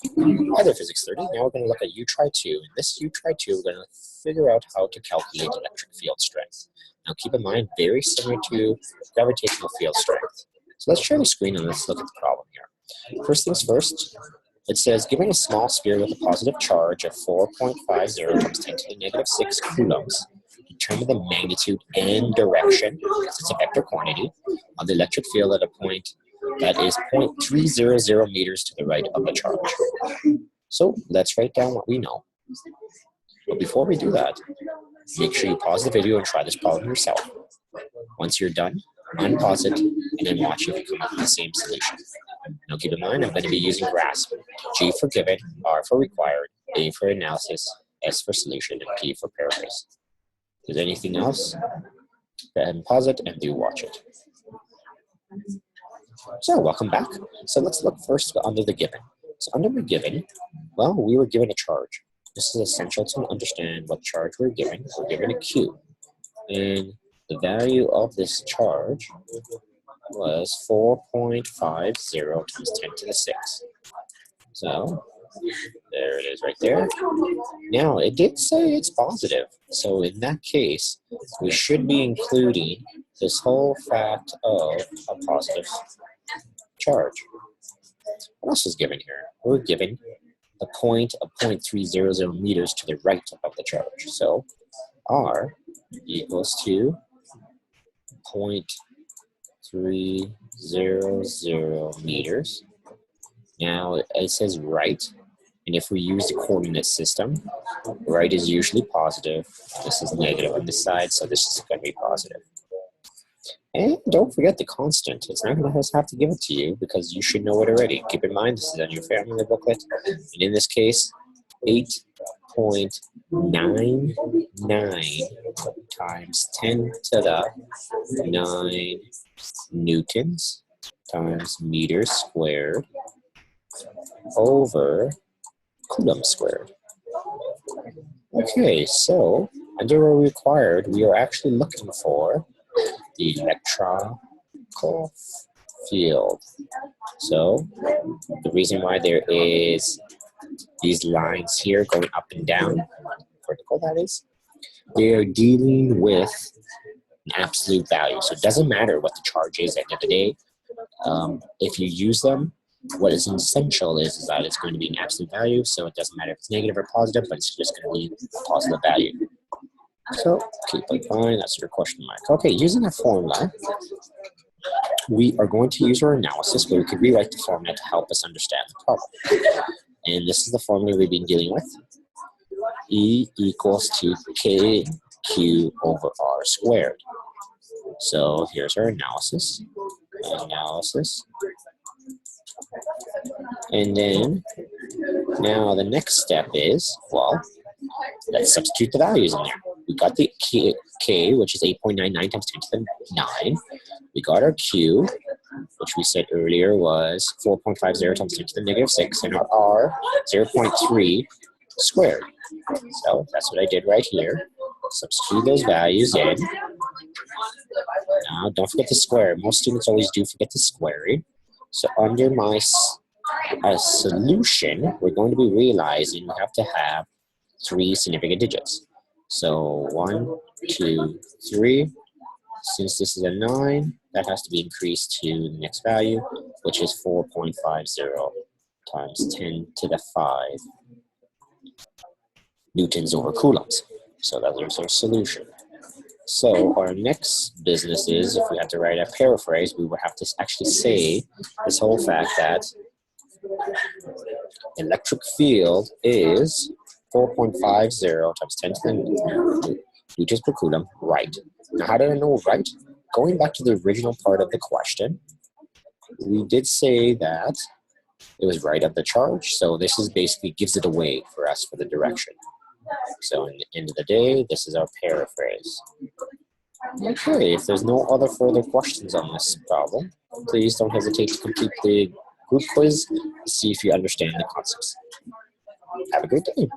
Hi there, Physics 30. Now we're going to look at U-try-2. In this U-try-2, we're going to figure out how to calculate electric field strength. Now keep in mind, very similar to gravitational field strength. So let's share the screen and let's look at the problem here. First things first, it says, given a small sphere with a positive charge of 4.50 times 10 to the negative 6 coulombs, determine the magnitude and direction, because it's a vector quantity, of the electric field at a point that is 0.300 meters to the right of the charge. So let's write down what we know. But before we do that, make sure you pause the video and try this problem yourself. Once you're done, unpause it and then watch if you come up with the same solution. Now keep in mind, I'm going to be using GRASP. G for given, R for required, A for analysis, S for solution, and P for paraphrase. If there's anything else, go ahead and pause it and do watch it. So welcome back. So let's look first under the given. So under the given, well, we were given a charge. This is essential to understand what charge we're given. We're given a Q. And the value of this charge was 4.50 times 10 to the 6. So there it is right there. Now, it did say it's positive. So in that case, we should be including this whole fact of a positive charge. What else is given here? We're given a point of 0.300 meters to the right of the charge. So R equals to 0.300 meters. Now it says right, and if we use the coordinate system, right is usually positive. This is negative on this side, so this is going to be positive. And don't forget the constant. It's not going to have to give it to you because you should know it already. Keep in mind, this is on your family booklet. And in this case, 8.99 times 10 to the 9 newtons times meters squared over coulomb squared. Okay, so under our required, we are actually looking for the electrical field. So the reason why there is these lines here going up and down, vertical that is, they are dealing with an absolute value. So it doesn't matter what the charge is at the end of the day. If you use them, what is essential is that it's going to be an absolute value. So it doesn't matter if it's negative or positive, but it's just going to be a positive value. So keep it fine, that's your question mark. Okay, using that formula, we are going to use our analysis, but we could rewrite the formula to help us understand the problem. And this is the formula we've been dealing with. E equals to KQ over R squared. So here's our analysis. And then, now the next step is, well, let's substitute the values in there. We got the K, which is 8.99 times 10 to the 9. We got our Q, which we said earlier was 4.50 times 10 to the negative 6, and our R, 0.3 squared. So that's what I did right here. Substitute those values in. Now, don't forget the square. Most students always do forget the squaring. So under my solution, we're going to be realizing we have to have 3 significant digits. So 1, 2, 3. Since this is a 9, that has to be increased to the next value, which is 4.50 times 10 to the 5 newtons over coulombs. So that is our solution. So our next business is, if we had to write a paraphrase, we would have to actually say this whole fact that electric field is 4.50 times 10 to the newtons per coulomb, right. Now, how did I know right? Going back to the original part of the question, we did say that it was right of the charge, so this is basically gives it away for us for the direction. So in the end of the day, this is our paraphrase. Okay, if there's no other further questions on this problem, please don't hesitate to complete the group quiz to see if you understand the concepts. Have a great day.